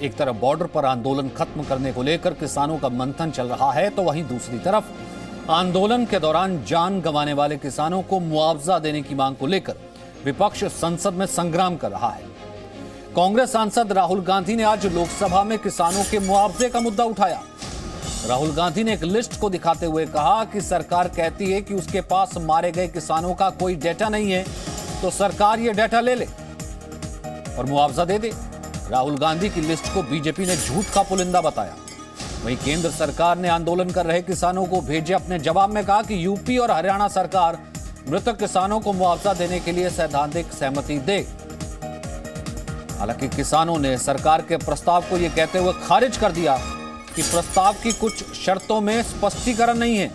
एक तरफ बॉर्डर पर आंदोलन खत्म करने को लेकर किसानों का मंथन चल रहा है, तो वहीं दूसरी तरफ आंदोलन के दौरान जान गंवाने वाले किसानों को मुआवजा देने की मांग को लेकर विपक्ष संसद में संग्राम कर रहा है। कांग्रेस सांसद राहुल गांधी ने आज लोकसभा में किसानों के मुआवजे का मुद्दा उठाया। राहुल गांधी ने एक लिस्ट को दिखाते हुए कहा कि सरकार कहती है कि उसके पास मारे गए किसानों का कोई डेटा नहीं है, तो सरकार ये डेटा ले ले और मुआवजा दे दे। राहुल गांधी की लिस्ट को बीजेपी ने झूठ का पुलिंदा बताया। वहीं केंद्र सरकार ने आंदोलन कर रहे किसानों को भेजे अपने जवाब में कहा कि यूपी और हरियाणा सरकार मृतक किसानों को मुआवजा देने के लिए सैद्धांतिक सहमति दे। हालांकि किसानों ने सरकार के प्रस्ताव को यह कहते हुए खारिज कर दिया कि प्रस्ताव की कुछ शर्तों में स्पष्टीकरण नहीं है।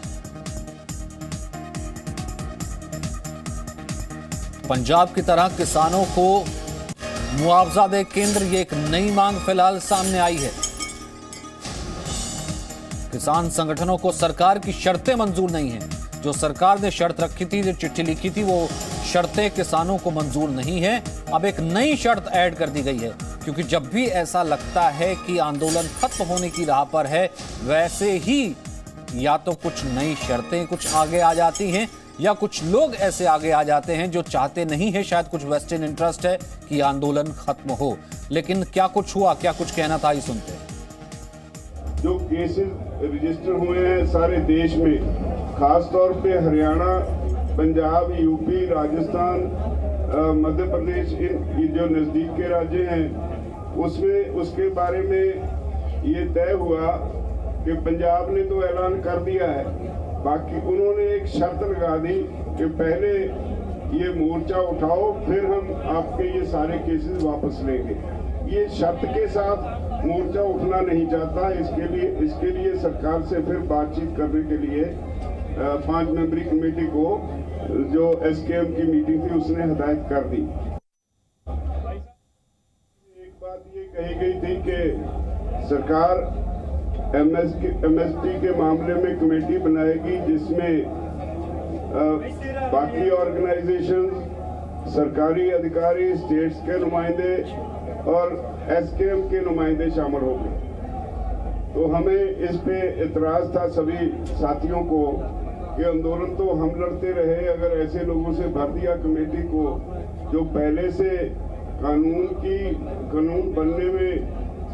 पंजाब की तरह किसानों को मुआवजा दे केंद्र, ये एक नई मांग फिलहाल सामने आई है। किसान संगठनों को सरकार की शर्तें मंजूर नहीं हैं। जो सरकार ने शर्त रखी थी, जो चिट्ठी लिखी थी, वो शर्तें किसानों को मंजूर नहीं है। अब एक नई शर्त ऐड कर दी गई है, क्योंकि जब भी ऐसा लगता है कि आंदोलन खत्म होने की राह पर है, वैसे ही या तो कुछ नई शर्तें कुछ आगे आ जाती हैं या कुछ लोग ऐसे आगे आ जाते हैं जो चाहते नहीं है, शायद कुछ वेस्टर्न इंटरेस्ट है कि आंदोलन खत्म हो। लेकिन क्या कुछ हुआ, क्या कुछ कहना था, ये सुनते हैं। जो केसेस रजिस्टर हुए हैं सारे देश में, खास तौर पे हरियाणा, पंजाब, यूपी, राजस्थान, मध्य प्रदेश, इन जो नजदीक के राज्य हैं, उसमें उसके बारे में ये तय हुआ कि पंजाब ने तो ऐलान कर दिया है, बाकी उन्होंने एक शर्त लगा दी कि पहले ये मोर्चा उठाओ, फिर हम आपके ये सारे केसेस वापस लेंगे। ये शर्त के साथ मोर्चा उठना नहीं चाहता। इसके लिए सरकार से फिर बातचीत करने के लिए 5 मेंबरी कमेटी को, जो एसकेएम की मीटिंग थी, उसने हदायत कर दी। एक बात ये कही गई थी कि सरकार एमएसपी के मामले में कमेटी बनाएगी, जिसमें बाकी ऑर्गेनाइजेशन, सरकारी अधिकारी, स्टेट्स के नुमाइंदे और एसकेएम के नुमाइंदे शामिल होंगे। तो हमें इस पे इतराज था सभी साथियों को कि आंदोलन तो हम लड़ते रहे, अगर ऐसे लोगों से भर दिया कमेटी को जो पहले से कानून बनने में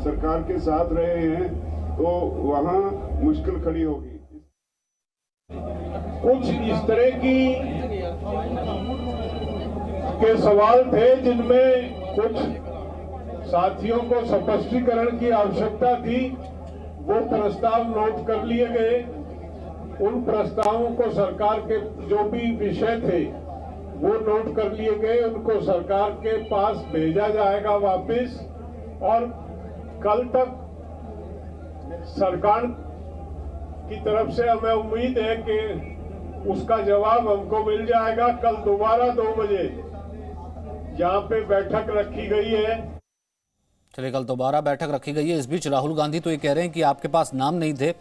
सरकार के साथ रहे हैं, तो वहाँ मुश्किल खड़ी होगी। कुछ इस तरह के सवाल थे जिनमें कुछ साथियों को स्पष्टीकरण की आवश्यकता थी। वो प्रस्ताव नोट कर लिए गए। उन प्रस्तावों को सरकार के जो भी विषय थे वो नोट कर लिए गए, उनको सरकार के पास भेजा जाएगा वापस, और कल तक सरकार की तरफ से हमें उम्मीद है कि उसका जवाब हमको मिल जाएगा। कल दोबारा 2 बजे यहाँ पे बैठक रखी गई है। चलिए, कल दोबारा बैठक रखी गई है। इस बीच राहुल गांधी तो ये कह रहे हैं कि आपके पास नाम नहीं थे,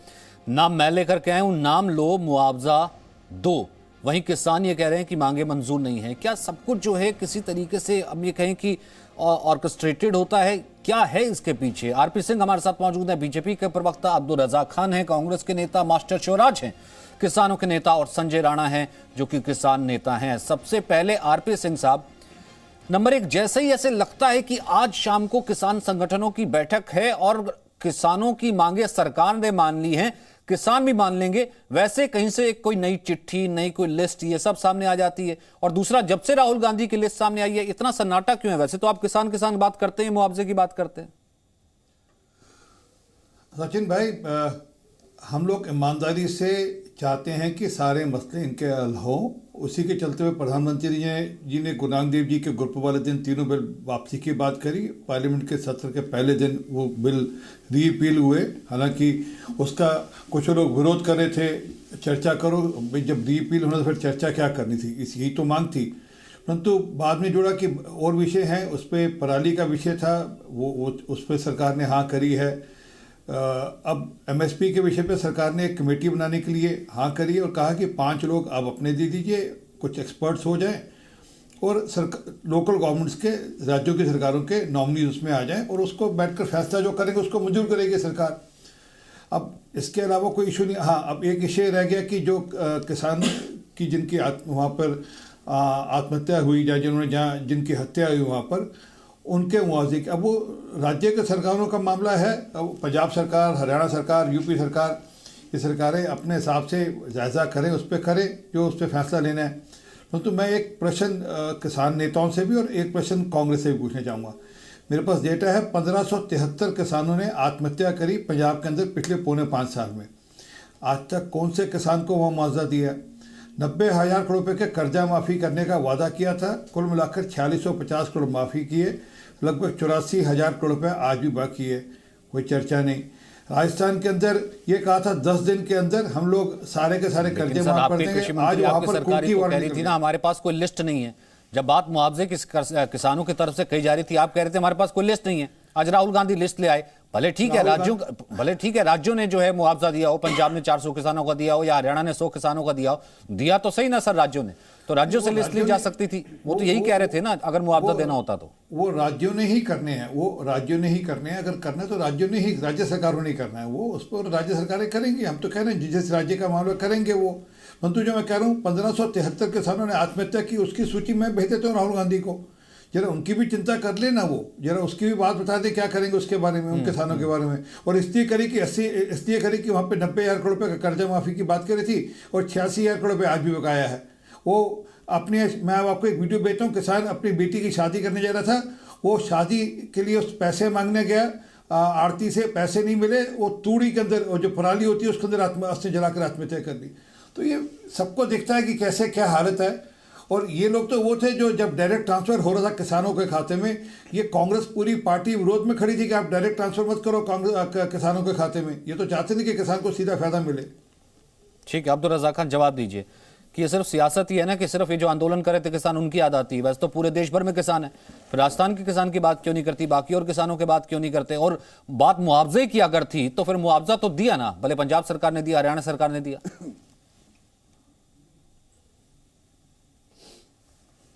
नाम मैं लेकर के आया हूं, नाम लो, मुआवजा दो। वहीं किसान ये कह रहे हैं कि मांगे मंजूर नहीं है। क्या सब कुछ जो है किसी तरीके से हम ये कहें कि ऑर्केस्ट्रेटेड होता है? क्या है इसके पीछे? आरपी सिंह हमारे साथ मौजूद हैं, बीजेपी के प्रवक्ता अब्दुल रज़ाक खान हैं, कांग्रेस के नेता मास्टर शिवराज हैं, किसानों के नेता, और संजय राणा हैं जो कि किसान नेता हैं। सबसे पहले आरपी सिंह साहब, नंबर 1, जैसे ही ऐसे लगता है कि आज शाम को किसान संगठनों की बैठक है और किसानों की मांगे सरकार ने मान ली हैं, किसान भी मान लेंगे, वैसे कहीं से कोई नई चिट्ठी, नई कोई लिस्ट, ये सब सामने आ जाती है। और दूसरा, जब से राहुल गांधी की लिस्ट सामने आई है, इतना सन्नाटा क्यों है? वैसे तो आप किसान बात करते हैं, मुआवजे की बात करते हैं। सचिन भाई, हम लोग ईमानदारी से चाहते हैं कि सारे मसले इनके हल हों। उसी के चलते हुए प्रधानमंत्री जी ने गुरु नानक देव जी के गुरपुरब वाले दिन तीनों बिल वापसी की बात करी। पार्लियामेंट के सत्र के पहले दिन वो बिल रीअपील हुए। हालांकि उसका कुछ लोग विरोध कर रहे थे, चर्चा करो, जब रीअपील होना तो फिर चर्चा क्या करनी थी, यही तो मांग थी। परंतु बाद में जुड़ा कि और विषय हैं, उस पर पराली का विषय था, वो उस पर सरकार ने हाँ करी है। अब एमएसपी के विषय पे सरकार ने एक कमेटी बनाने के लिए हाँ करी और कहा कि 5 लोग आप अपने दे दीजिए, कुछ एक्सपर्ट्स हो जाएं। और लोकल गवर्नमेंट्स के, राज्यों की सरकारों के नॉमिनीज उसमें आ जाएं और उसको बैठकर फैसला जो करेंगे उसको मंजूर करेगी सरकार। अब इसके अलावा कोई इशू नहीं। हाँ, अब एक इशू रह गया कि जो किसान की जिनकी वहाँ पर आत्महत्या हुई या जिनकी हत्या हुई वहाँ पर, उनके मुआवजे की, अब वो राज्य के सरकारों का मामला है। अब पंजाब सरकार, हरियाणा सरकार, यूपी सरकार, ये सरकारें अपने हिसाब से जायज़ा करें, उस पर करें जो उस पर फैसला लेना है। तो मैं एक प्रश्न किसान नेताओं से भी और एक प्रश्न कांग्रेस से भी पूछना चाहूँगा। मेरे पास डेटा है, 1573 किसानों ने आत्महत्या करी पंजाब के अंदर पिछले 4.5 साल में। आज तक कौन से किसान को वह मुआवजा दिया? 90,000 करोड़ रुपये के कर्जा माफ़ी करने का वादा किया था, कुल मिलाकर 4650 करोड़ माफ़ी किए, लगभग 84,000 करोड़ रुपये आज भी बाकी है, कोई चर्चा नहीं। राजस्थान के अंदर ये कहा था 10 दिन के अंदर हम लोग सारे के सारे कर्जे माफ कर देंगे। आज वहाँ पर सरकारी तो कह रही थी ना हमारे पास कोई लिस्ट नहीं है। जब बात मुआवजे की किसानों की तरफ से कही जा रही थी, आप कह रहे थे हमारे पास कोई लिस्ट नहीं है। आज राहुल गांधी लिस्ट ले आए। भले ठीक है राज्यों ने जो है मुआवजा दिया हो, पंजाब ने 400 किसानों का दिया हो या हरियाणा ने 100 किसानों का दिया हो, दिया तो सही ना सर राज्यों ने, तो राज्यों से लिस्ट ली जा सकती थी। वो तो यही कह रहे थे ना, अगर मुआवजा देना होता तो वो राज्यों ने ही करने हैं, वो राज्यों ने ही करने हैं। अगर करना है तो राज्यों ने ही, राज्य सरकारों ने करना है, वो उस पर राज्य सरकारें करेंगी। हम तो कह रहे हैं जिस राज्य का मामला करेंगे वो। परंतु जो मैं कह रहा हूँ 1573 किसानों ने आत्महत्या की, उसकी सूची मैं भेज देता हूँ राहुल गांधी को, जरा उनकी भी चिंता कर लेना, वो जरा उसकी भी बात बता दे क्या करेंगे उसके बारे में, उन किसानों के बारे में। और इसलिए करी कि वहाँ पे 90,000 करोड़ रुपये का कर्जा माफ़ी की बात करी थी और 86,000 करोड़ रुपये आज भी बकाया है। वो अपने, मैं आपको एक वीडियो भेजता हूँ, किसान अपनी बेटी की शादी करने जा रहा था, वो शादी के लिए उस पैसे मांगने गया, आड़ती से पैसे नहीं मिले, वो तूड़ी के अंदर, और जो पराली होती है उसके अंदर अस्थियाँ जलाकर आत्महत्या कर ली। तो ये सबको दिखता है कि कैसे क्या हालत है। और ये लोग तो वो थे जो जब डायरेक्ट ट्रांसफर हो रहा था किसानों के खाते में, ये कांग्रेस पूरी पार्टी विरोध में खड़ी थी कि आप डायरेक्ट ट्रांसफर मत करो किसानों के खाते में। ये तो चाहते नहीं कि किसान को सीधा फायदा मिले। ठीक है, अब्दुल रज़ाक खान जवाब दीजिए कि ये सिर्फ सियासत ही है ना, कि सिर्फ ये जो आंदोलन करे थे किसान उनकी याद आती है? वैसे तो पूरे देश भर में किसान है, फिर राजस्थान के किसान की बात क्यों नहीं करती, बाकी और किसानों की बात क्यों नहीं करते? और बात मुआवजे की अगर थी तो फिर मुआवजा तो दिया ना, भले पंजाब सरकार ने दिया, हरियाणा सरकार ने दिया।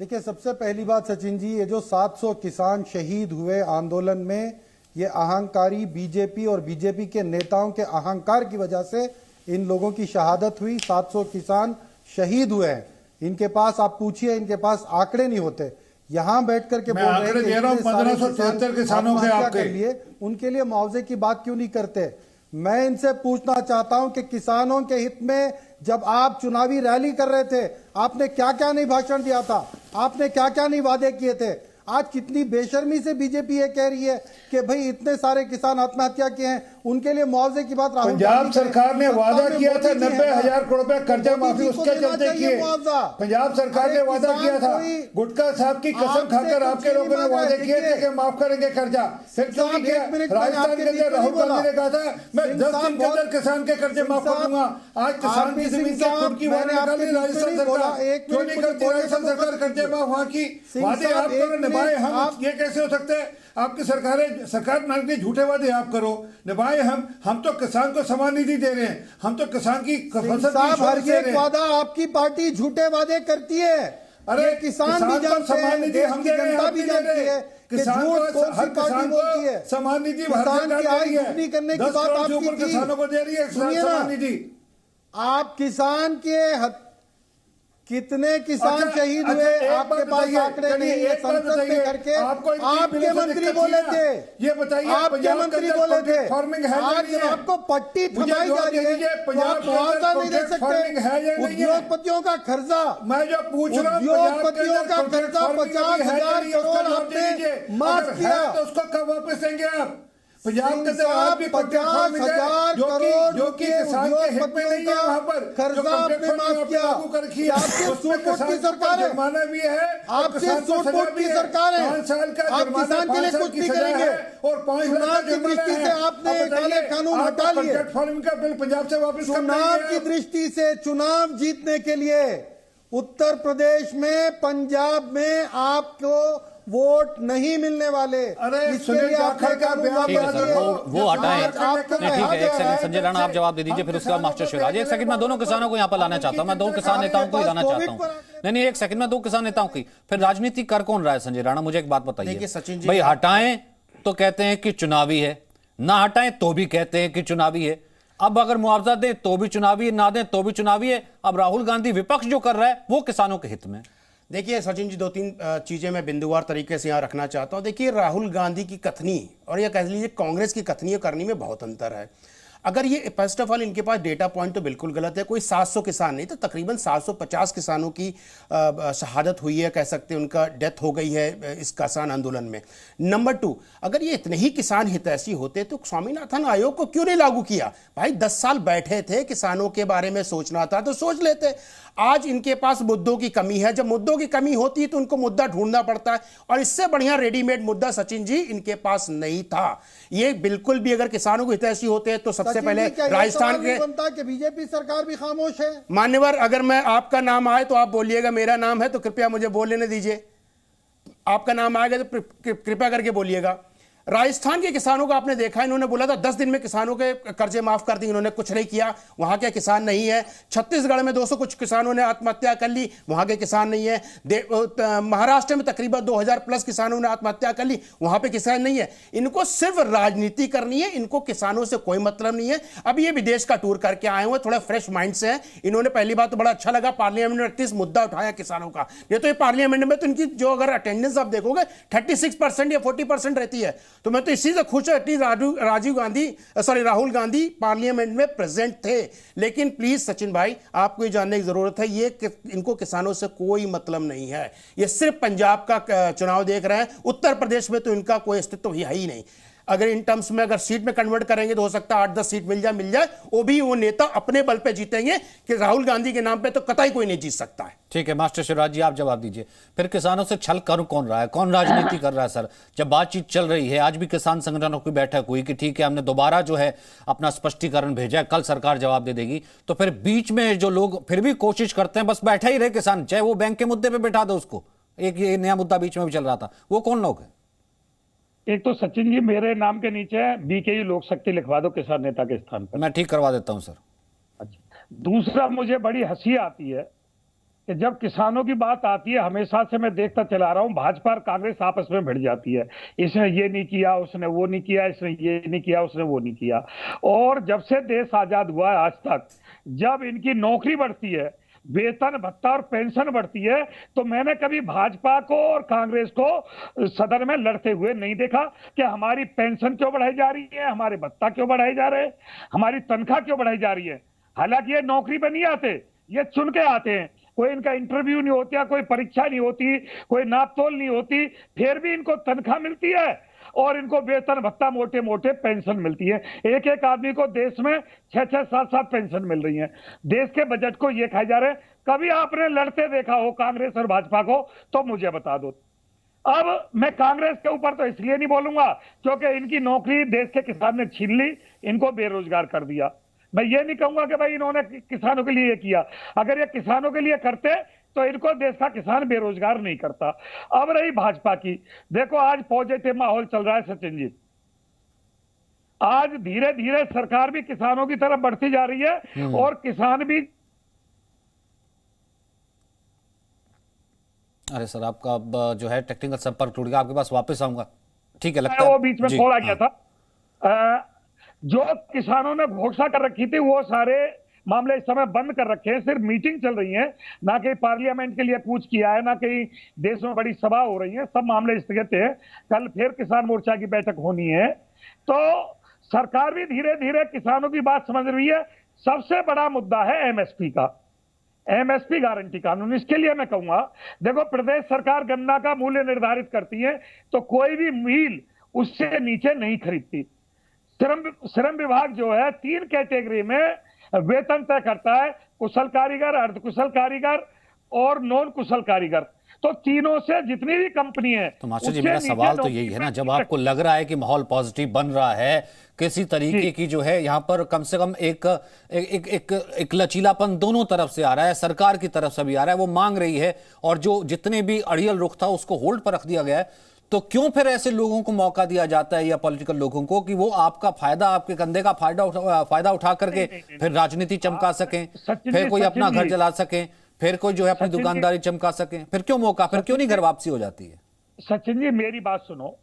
देखिए, सबसे पहली बात सचिन जी, ये जो 700 किसान शहीद हुए आंदोलन में, ये अहंकारी बीजेपी और बीजेपी के नेताओं के अहंकार की वजह से इन लोगों की शहादत हुई। 700 किसान शहीद हुए हैं। इनके पास आप पूछिए, इनके पास आंकड़े नहीं होते। यहां बैठ करके बोल रहे हैं कि 1573 किसानों के आपके लिए, उनके लिए मुआवजे की बात क्यों नहीं करते? मैं इनसे पूछना चाहता हूं कि किसानों के हित में जब आप चुनावी रैली कर रहे थे, आपने क्या क्या नहीं भाषण दिया था, आपने क्या क्या नहीं वादे किए थे? आज कितनी बेशर्मी से बीजेपी ये कह रही है कि भाई इतने सारे किसान आत्महत्या किए हैं, उनके लिए मुआवजे की बात राहुल पंजाब सरकार ने वादा किया था 90,000 करोड़ रुपए कर्जा माफी, उसके चलते किए। पंजाब सरकार ने वादा किया था, गुटका साहब की कसम खाकर आपके लोगों ने वादे किए थे कि माफ करेंगे कर्जा, फिर क्यों नहीं किया? राजस्थान के अंदर राहुल गांधी ने कहा था मैं 10 दिन के अंदर किसान के कर्जे माफ कर दूंगा। आज किसान की जमीन से खुद की वादा निकाली राजस्थान सरकार, क्यों नहीं करती राजस्थान सरकार कर्जे माफ? वहां की वादे आप करो, निभाए हम। ये कैसे हो सकता है? आपकी सरकार नागरिक झूठे वादे आप करो, निभाए हम तो किसान को समान निधि दे रहे हैं, हम तो किसान की फसल हर एक वादा आपकी पार्टी झूठे वादे करती है। अरे किसान भी जानते हैं, निधि हम जनता भी जानती है किसान को, हर किसान को समान निधि किसान की आय दुगनी करने की बात आपकी थी, किसानों को दे रही है समान निधि। आप किसान के कितने किसान शहीद हुए आपके पास आंकड़े नहीं है? संसद में करके आपके मंत्री बोले थे, ये बताइए, आपके मंत्री बोले थे फार्मिंग है, आज आपको पट्टी थमाई जा रही है, आप मुआवजा नहीं दे सकते। उद्योगपतियों का कर्जा, मैं जो पूछ रहा हूँ, उद्योगपतियों का कर्जा 50,000 करोड़ आपने माफ किया, तो उसको कब वापस देंगे आप? पंजाब के अंदर साहब भी 50,000 करोड़ जो कि किसान के हित में नहीं है, वहाँ पर कर्जा आपने माफ किया। आपके सूट की सरकार है, जुर्माना भी है, आपसे सूट की सरकार है, 5 साल का आप किसान के लिए कुछ नहीं करेंगे और 5 लाख की दृष्टि से आपने काले कानून हटा लिए। फार्मिंग का बिल पंजाब से वापस चुनाव की दृष्टि से, चुनाव जीतने के लिए उत्तर प्रदेश में, पंजाब में आपको वोट नहीं मिलने वाले। अरे इसके सुनील लिए आपने जाखड़ का बयान ठीक है सर, वो हटाएं। आपको नहीं, ठीक है, एक सेकंड संजय राणा आप जवाब दे दीजिए, फिर उसके बाद मास्टर शिवराज। एक सेकंड, मैं दोनों किसानों को यहाँ पर लाना चाहता हूँ, मैं दो किसान नेताओं को ही लाना चाहता हूँ। नहीं, एक सेकंड, मैं दो किसान नेताओं की, फिर राजनीति कर कौन रहा है संजय राणा, मुझे एक बात बताइए। सचिन जी, भाई हटाएं तो कहते हैं कि चुनावी है, ना हटाएं तो भी कहते हैं कि चुनावी है। अब अगर मुआवजा दें तो भी चुनावी है, ना दें तो भी चुनावी है। अब राहुल गांधी विपक्ष जो कर रहा है वो किसानों के हित में। देखिए सचिन जी, दो तीन चीजें मैं बिंदुवार तरीके से यहां रखना चाहता हूं। देखिए, राहुल गांधी की कथनी और या कह लीजिए कांग्रेस की कथनी करनी में बहुत अंतर है। अगर ये फर्स्ट ऑफ ऑल इनके पास डेटा पॉइंट तो बिल्कुल गलत है। कोई 700 किसान नहीं तो तकरीबन 750 किसानों की शहादत हुई है, कह सकते हैं उनका डेथ हो गई है इस किसान आंदोलन में। नंबर 2, अगर ये इतने ही किसान हितैषी होते तो स्वामीनाथन आयोग को क्यों नहीं लागू किया? भाई 10 साल बैठे थे, किसानों के बारे में सोचना था तो सोच लेते। आज इनके पास मुद्दों की कमी है। जब मुद्दों की कमी होती है तो उनको मुद्दा ढूंढना पड़ता है, और इससे बढ़िया रेडीमेड मुद्दा सचिन जी इनके पास नहीं था। ये बिल्कुल भी अगर किसानों को हितैषी होते हैं तो सबसे पहले राजस्थान के बनता कि बीजेपी सरकार भी खामोश है। मान्यवर, अगर मैं आपका नाम आए तो आप बोलिएगा, मेरा नाम है तो कृपया मुझे बोल लेने दीजिए। आपका नाम आएगा तो कृपया करके बोलिएगा। राजस्थान के किसानों को आपने देखा, इन्होंने बोला था 10 दिन में किसानों के कर्जे माफ कर दिए, इन्होंने कुछ नहीं किया, वहां के किसान नहीं है। छत्तीसगढ़ में 200 कुछ किसानों ने आत्महत्या कर ली, वहां के किसान नहीं है। महाराष्ट्र में तकरीबन 2000 प्लस किसानों ने आत्महत्या कर ली, वहां पे किसान नहीं है। इनको सिर्फ राजनीति करनी है, इनको किसानों से कोई मतलब नहीं है। अब ये विदेश का टूर करके आए हुए, थोड़ा फ्रेश माइंड से हैं। इन्होंने पहली बात तो बड़ा अच्छा लगा पार्लियामेंट में 38 मुद्दा उठाया किसानों का। ये तो ये पार्लियामेंट में तो इनकी जो अगर अटेंडेंस आप देखोगे 36% या 40% रहती है। तो मैं तो इसी से खुश हूं राहुल गांधी पार्लियामेंट में प्रेजेंट थे। लेकिन प्लीज सचिन भाई, आपको ये जानने की जरूरत है, ये इनको किसानों से कोई मतलब नहीं है। ये सिर्फ पंजाब का चुनाव देख रहे हैं, उत्तर प्रदेश में तो इनका कोई अस्तित्व है ही नहीं। अगर इन टर्म्स में अगर सीट में कन्वर्ट करेंगे तो हो सकता है 8-10 सीट मिल जाए, वो भी वो नेता अपने बल पे जीतेंगे, कि राहुल गांधी के नाम पे तो कतई कोई नहीं जीत सकता है। ठीक है मास्टर शिवराज जी, आप जवाब दीजिए। फिर किसानों से छल कर कौन रहा है, कौन राजनीति कर रहा है सर? जब बातचीत चल रही है, आज भी किसान संगठनों की बैठक हुई कि ठीक है हमने दोबारा जो है अपना स्पष्टीकरण भेजा है, कल सरकार जवाब दे देगी, तो फिर बीच में जो लोग फिर भी कोशिश करते हैं बस बैठा ही रहे किसान, चाहे वो बैंक के मुद्दे पर बैठा दो उसको, एक ये नया मुद्दा बीच में भी चल रहा था, वो कौन लोग हैं? एक तो सचिन जी मेरे नाम के नीचे बीकेयू लोक शक्ति लिखवा दो किसान नेता के स्थान पर। मैं ठीक करवा देता हूं सर। अच्छा, दूसरा मुझे बड़ी हंसी आती है कि जब किसानों की बात आती है, हमेशा से मैं देखता चला रहा हूं भाजपा और कांग्रेस आपस में भिड़ जाती है। इसने ये नहीं किया, उसने वो नहीं किया, इसने ये नहीं किया, उसने वो नहीं किया। और जब से देश आजाद हुआ है आज तक, जब इनकी नौकरी बढ़ती है, वेतन भत्ता और पेंशन बढ़ती है, तो मैंने कभी भाजपा को और कांग्रेस को सदन में लड़ते हुए नहीं देखा कि हमारी पेंशन क्यों बढ़ाई जा रही है, हमारे भत्ता क्यों बढ़ाए जा रहे हैं, हमारी तनख्वाह क्यों बढ़ाई जा रही है। हालांकि ये नौकरी पे नहीं आते, ये चुन के आते हैं, कोई इनका इंटरव्यू नहीं होता, कोई परीक्षा नहीं होती, कोई नापतोल नहीं होती, फिर भी इनको तनख्वाह मिलती है और इनको वेतन भत्ता मोटे मोटे पेंशन मिलती है। एक एक आदमी को देश में 6-6, 7-7 पेंशन मिल रही है। देश के बजट को ये खाए जा रहे हैं। कभी आपने लड़ते देखा हो कांग्रेस और भाजपा को तो मुझे बता दो। अब मैं कांग्रेस के ऊपर तो इसलिए नहीं बोलूंगा क्योंकि इनकी नौकरी देश के किसान ने छीन ली, इनको बेरोजगार कर दिया। मैं ये नहीं कहूंगा कि भाई इन्होंने किसानों के लिए ये किया, अगर ये किसानों के लिए करते तो इनको देश का किसान बेरोजगार नहीं करता। अब रही भाजपा की, देखो आज पॉजिटिव माहौल चल रहा है सचिन जी। आज धीरे धीरे सरकार भी किसानों की तरफ बढ़ती जा रही है और किसान भी। अरे सर आपका जो है टेक्निकल संपर्क टूट गया, आपके पास वापस आऊंगा। ठीक है, लगता है वो बीच में थोड़ा गया था। जो किसानों ने घोषणा कर रखी थी वो सारे मामले इस समय बंद कर रखे हैं, सिर्फ मीटिंग चल रही है, ना कहीं पार्लियामेंट के लिए कूच किया है, ना कहीं देश में बड़ी सभा हो रही है, सब मामले स्थगित है। कल फिर किसान मोर्चा की बैठक होनी है। तो सरकार भी धीरे धीरे किसानों की बात समझ रही है। सबसे बड़ा मुद्दा है एमएसपी का, एमएसपी गारंटी कानून। इसके लिए मैं कहूंगा, देखो प्रदेश सरकार गन्ना का मूल्य निर्धारित करती है तो कोई भी मिल उससे नीचे नहीं खरीदती। श्रम विभाग जो है 3 कैटेगरी में वेतन तय करता है, कुशल कारीगर, अर्धकुशल कारीगर और नॉन कुशल कारीगर। तो तीनों से जितनी भी कंपनी है, तो मास्टर जी मेरा सवाल तो यही है ना, जब आपको लग रहा है कि माहौल पॉजिटिव बन रहा है, किसी तरीके की जो है यहाँ पर कम से कम एक लचीलापन दोनों तरफ से आ रहा है, सरकार की तरफ से भी आ रहा है, वो मांग रही है, और जो जितने भी अड़ियल रुख था उसको होल्ड पर रख दिया गया है, तो क्यों फिर ऐसे लोगों को मौका दिया जाता है, या पॉलिटिकल लोगों को, कि वो आपका फायदा, आपके कंधे का फायदा उठा करके फिर राजनीति चमका सकें, फिर कोई अपना घर जला सकें, फिर कोई जो है अपनी दुकानदारी चमका सकें? फिर क्यों मौका, फिर क्यों नहीं घर वापसी हो जाती है? सचिन जी मेरी बात सुनो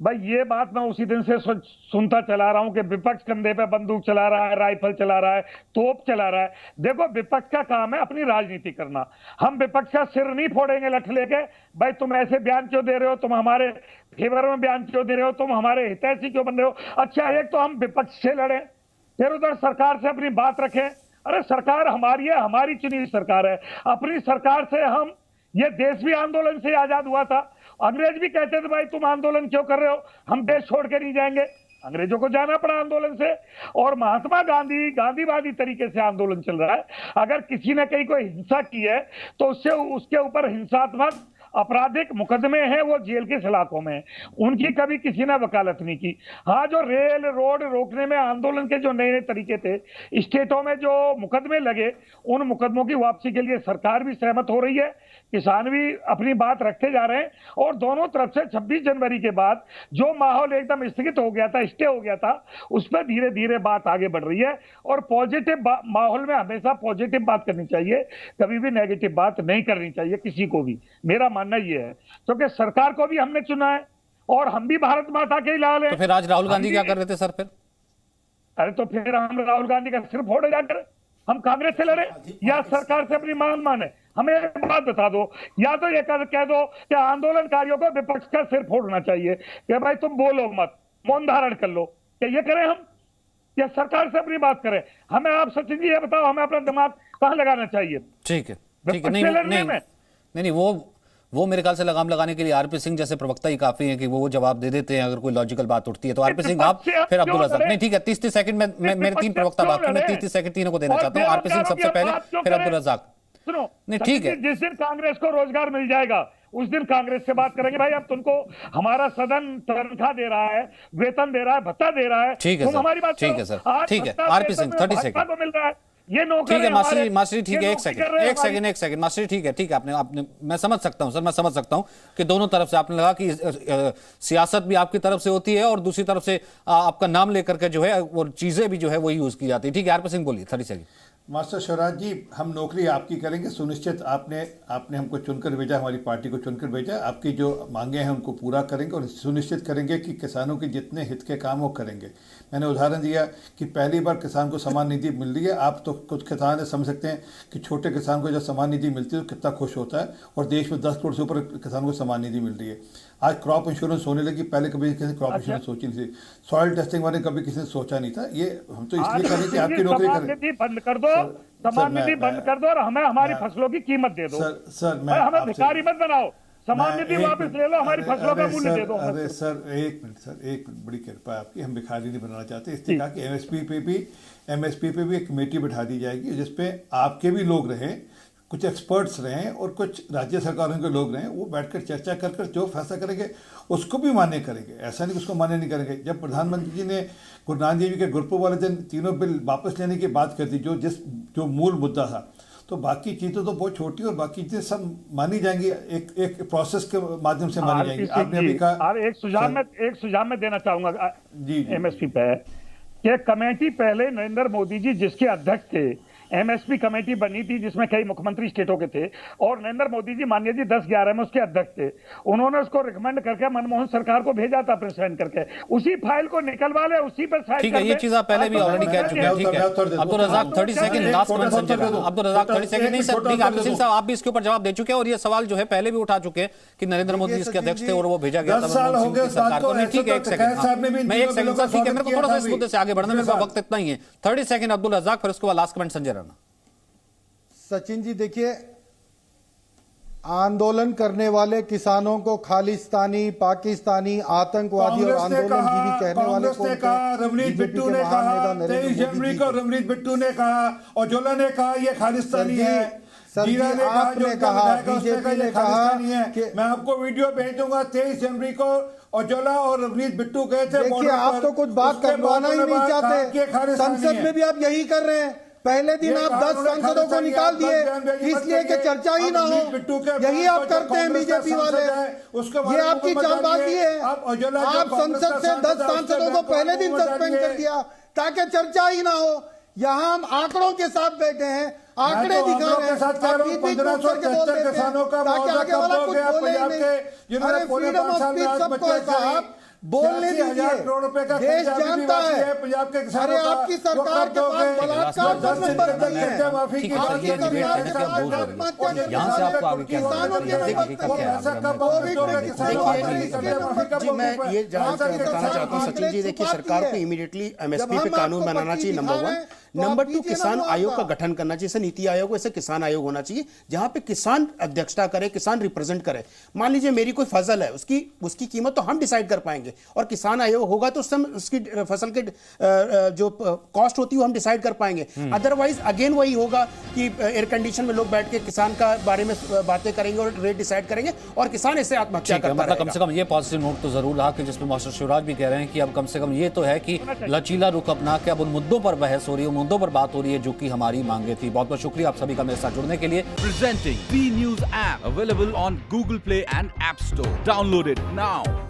भाई, ये बात मैं उसी दिन से सुनता चला रहा हूं कि विपक्ष कंधे पे बंदूक चला रहा है, राइफल चला रहा है, तोप चला रहा है। देखो, विपक्ष का काम है अपनी राजनीति करना। हम विपक्ष का सिर नहीं फोड़ेंगे लठ लेके, भाई तुम ऐसे बयान क्यों दे रहे हो, तुम हमारे फेवर में बयान क्यों दे रहे हो, तुम हमारे हितैषी क्यों बन रहे हो। अच्छा, एक तो हम विपक्ष से लड़े, फिर उधर सरकार से अपनी बात रखें। अरे सरकार हमारी है, हमारी चुनी सरकार है, अपनी सरकार से हम, ये देश भी आंदोलन से आजाद हुआ था। अंग्रेज भी कहते थे भाई तुम आंदोलन क्यों कर रहे हो, हम देश छोड़ के नहीं जाएंगे। अंग्रेजों को जाना पड़ा आंदोलन से, और महात्मा गांधी गांधीवादी तरीके से आंदोलन चल रहा है। अगर किसी ने कहीं कोई हिंसा की है तो उससे उसके ऊपर हिंसात्मक आपराधिक मुकदमे हैं, वो जेल के सलाखों में, उनकी कभी किसी ने वकालत नहीं की। हाँ, जो रेल रोड रोकने में आंदोलन के जो नए नए तरीके थे, स्टेटों में जो मुकदमे लगे, उन मुकदमों की वापसी के लिए सरकार भी सहमत हो रही है, किसान भी अपनी बात रखते जा रहे हैं, और दोनों तरफ से 26 जनवरी के बाद जो माहौल एकदम स्थगित हो गया था, स्टे हो गया था, उस पर धीरे धीरे बात आगे बढ़ रही है। और पॉजिटिव माहौल में हमेशा पॉजिटिव बात करनी चाहिए, कभी भी नेगेटिव बात नहीं करनी चाहिए किसी को भी, मेरा मानना ये है। क्योंकि सरकार को भी हमने चुना है और हम भी भारत माता के ही लाल हैं। तो फिर आज राहुल गांधी क्या कर रहे थे सर फिर? अरे तो फिर हम राहुल गांधी का सिर फोड़े जाकर हम कांग्रेस से लड़े, या सरकार से अपनी मांग माने? हमें एक बात बता दो, या तो ये कह दो कि आंदोलनकारियों को विपक्ष का सिर फोड़ना चाहिए कि भाई तुम बोलो मत, मौन धारण कर लो, क्या ये करें हम, या सरकार से अपनी बात करें? हमें आप सचिन जी ये बताओ, हमें अपना दिमाग कहां लगाना चाहिए? ठीक है, ठीक है, नहीं, वो मेरे ख्याल से लगाम लगाने के लिए आरपी सिंह जैसे प्रवक्ता ही काफी है कि वो जवाब दे देते हैं अगर कोई लॉजिकल बात उठती है। तो आरपी सिंह आप, फिर अब्दुल रज़ाक। नहीं ठीक है, 30 सेकंड में मेरे तीन प्रवक्ता बात करें, मैं 30 सेकंड तीनों को देना चाहता हूँ। आरपी सिंह सबसे पहले, फिर अब्दुल रज़ाक। सुनो, नहीं ठीक है, जिस दिन कांग्रेस को रोजगार मिल जाएगा उस दिन कांग्रेस से बात करेंगे। भाई अब तुमको हमारा सदन तनख्वाह दे रहा है, वेतन दे रहा है, भत्ता दे रहा है, ठीक है, हमारी बात, ठीक है सर, ठीक है। आरपी सिंह 30 सेकंड मिल रहा है, ये नौकरी, ठीक है मास्टर, ठीक है, एक सेकंड मास्टर, ठीक है, आपने मैं समझ सकता हूं सर, मैं समझ सकता हूं कि दोनों तरफ से आपने लगा कि सियासत भी आपकी तरफ से होती है और दूसरी तरफ से आपका नाम लेकर के जो है वो चीजें भी जो है वो यूज की जाती है। ठीक है, आरपी सिंह बोलिए, 30 सेकंड। मास्टर शिवराज जी, हम नौकरी आपकी करेंगे सुनिश्चित। आपने हमको चुनकर भेजा, हमारी पार्टी को चुनकर भेजा, आपकी जो मांगे हैं उनको पूरा करेंगे और सुनिश्चित करेंगे कि किसानों के जितने हित के काम वो करेंगे। मैंने उदाहरण दिया कि पहली बार किसान को सम्मान निधि मिल रही है। आप तो कुछ किसान समझ सकते हैं कि छोटे किसान को जब सम्मान निधि मिलती है तो कितना खुश होता है, और देश में 10 करोड़ से ऊपर किसानों को सम्मान निधि मिल रही है। आज क्रॉप इंश्योरेंस होने लगी, पहले कभी किसी ने क्रॉप इंश्योरेंस सोची नहीं थी। सॉइल टेस्टिंग वाले कभी किसी ने सोचा नहीं था। ये हम तो इसलिए कर रहे थे आपकी नौकरी करें। बंद कर दो, सम्मान निधि बंद कर दो और हमें हमारी फसलों की कीमत दे दो। सर मैं हमें भिखारी मत बनाओ, सम्मान निधि वापस ले लो, हमारी फसलों का मूल्य दे दो। अरे सर एक मिनट सर, एक बड़ी कृपा है आपकी, हम भिखारी नहीं बनाना चाहते। इसलिए कहा कि एमएसपी पे भी एक कमेटी बैठा दी जाएगी जिसपे आपके भी लोग रहें, कुछ एक्सपर्ट्स रहें और कुछ राज्य सरकारों के लोग रहें। वो बैठकर चर्चा कर जो फैसला करेंगे उसको भी मान्य करेंगे। ऐसा नहीं कि उसको मान्य नहीं करेंगे। जब प्रधानमंत्री जी ने गुरु नानक देव जी के गुरुपुरब वाले दिन तीनों बिल वापस लेने की बात कर दी, जो मूल मुद्दा था, तो बाकी चीज़ें तो बहुत छोटी और बाकी चीज़ें सब मानी जाएंगी, एक प्रोसेस के माध्यम से मानी जाएंगी। आपने अभी कहा, एक सुझाव में देना चाहूंगा जी एमएसपी पे कि कमेटी पहले नरेंद्र मोदी जी जिसके अध्यक्ष थे, एमएसपी कमेटी बनी थी जिसमें कई मुख्यमंत्री स्टेटों के थे, और नरेंद्र मोदी जी माननीय जी 10-11 में उसके अध्यक्ष थे। उन्होंने उसको रिकमेंड करके मनमोहन सरकार को भेजा था अपने साइन करके, उसी फाइल को निकलवा ले, उसी पर साइन। ठीक है, ये चीज आप पहले भी ऑलरेडी कह चुके हैं। ठीक है अब्दुल रज़ाक 30 सेकंड लास्ट में संजय, अब्दुल रज़ाक 30 सेकंड। नहीं सर, ठीक है आरपी सिंह साहब, आप भी इसके ऊपर जवाब दे चुके हैं और ये सवाल जो है पहले भी उठा चुके हैं कि नरेंद्र मोदी इसके अध्यक्ष थे और वो भेजा गया था मनमोहन सिंह की सरकार को। नहीं ठीक है, एक सेकंड, मैं एक सेकंड सर, ठीक है, मेरे को थोड़ा सा इस मुद्दे से आगे बढ़ना, मेरे पास वक्त इतना ही है। 30 सेकंड अब्दुल रज़ाक, फिर उसके बाद लास्ट कमेंट संजय राणा। सचिन जी देखिए, आंदोलन करने वाले किसानों को खालिस्तानी, पाकिस्तानी, आतंकवादी और आंदोलनजीवी कहने वाले को रवनीत बिट्टू ने कहा, 23 जनवरी को रवनीत बिट्टू ने कहा और जोला ने कहा ये खालिस्तानी है। सर जी, जीरा ने कहा, आपने जो उनका कहा, विधायक है, उसने बीजेपी कहा ये ने कहा खालिस्तानी है। कि- मैं आपको वीडियो भेज दूंगा। 23 जनवरी को उजाला और रवनीत बिट्टू गए थे देखिए, बॉर्डर आप पर। तो कुछ बात उसके बाद करवाना ही उन्होंने नहीं कहा कि ये चाहते। खालिस्तानी संसद है। में भी आप यही कर रहे हैं। पहले दिन ये आप कहा 10 उन्होंने सांसदों को खालिस्तानी, निकाल आप दिए बयानबाजी मत इसलिए कि करिए। चर्चा ही ना आप हो। रवनीत बिट्टू के यही बयान आप पर जो करते हैं कांग्रेस का बीजेपी वाले। सांसद है, उसके बारे ये में आपकी मत चालबाजी जानिए। है। आप उजाला जो आप कांग्रेस संसद का से 10 सांसद है, उसके सांसदों को बयान पहले पर दिन मत सस्पेंड जानिए। कर दिया ताकि चर्चा ही ना हो। यहाँ हम आंकड़ों के साथ बैठे हैं, आंकड़े मैं तो दिखा आंकड़ों रहे के हैं। साथ कह रहा हूं, आप बीच बीच 1573 बोल देते हैं, किसानों का ताकि मुआवजा आगे कब वाला दोगे कुछ आप बोले ही पंजाब नहीं। के, जिन्होंने अरे पौने फ्रीडम 5 ऑफ साल में स्पीच आज सबको बच्चे है साहब, बोलने 86,000 दीजिए। करोड़ रुपए का देश खर्चा अभी भी जानता बाकी है। पंजाब के किसानों अरे का। आपकी वो सरकार कब के पास दोगे? बलात्कार जो का 10 दिन नंबर के नहीं है। कर्जा माफी ठीक की है, बात चलिए, कर रहे डिबेट हैं। करने के अब बोल रहे हैं। यहाँ से आपको आगे क्या किसानों के देखिए, नंबर क्या क्या पैसा कब है, वापस दोगे किसानों को? कर्जा माफी कब जी मैं दोगे? ये जानना आंसर के बताना साथ चाहता हूँ सचिन जी, देखिए सरकार को इमीडिएटली एमएसपी पे कानून बनाना चाहिए, नंबर 1। नंबर 2, किसान आयोग का गठन करना चाहिए। जैसे नीति आयोग वैसे किसान आयोग होना चाहिए, जहां पे किसान अध्यक्षता करे, किसान रिप्रेजेंट करे। मान लीजिए मेरी कोई फसल है, उसकी कीमत तो हम डिसाइड कर पाएंगे, और किसान आयोग होगा तो उसकी फसल के जो कॉस्ट होती है वो हम डिसाइड कर पाएंगे। अदरवाइज अगेन वही होगा कि एयर कंडीशन में लोग बैठ के किसान का बारे में बातें करेंगे और रेट डिसाइड करेंगे, और किसान इससे आत्महत्या ठीक है, करता मतलब कम रहेगा। से कम ये पॉजिटिव नोट तो जरूर रहा कि जिसमें मास्टर शिवराज भी कह रहे हैं कि अब कम से कम ये तो है कि लचीला रुख अपना के अब उन मुद्दों पर बहस हो रही है, उन मुद्दों पर बात हो रही है जो कि हमारी मांगे थी। बहुत बहुत शुक्रिया आप सभी का मेरे साथ जुड़ने के लिए। Presenting B News app available on Google Play and App Store. Download it now.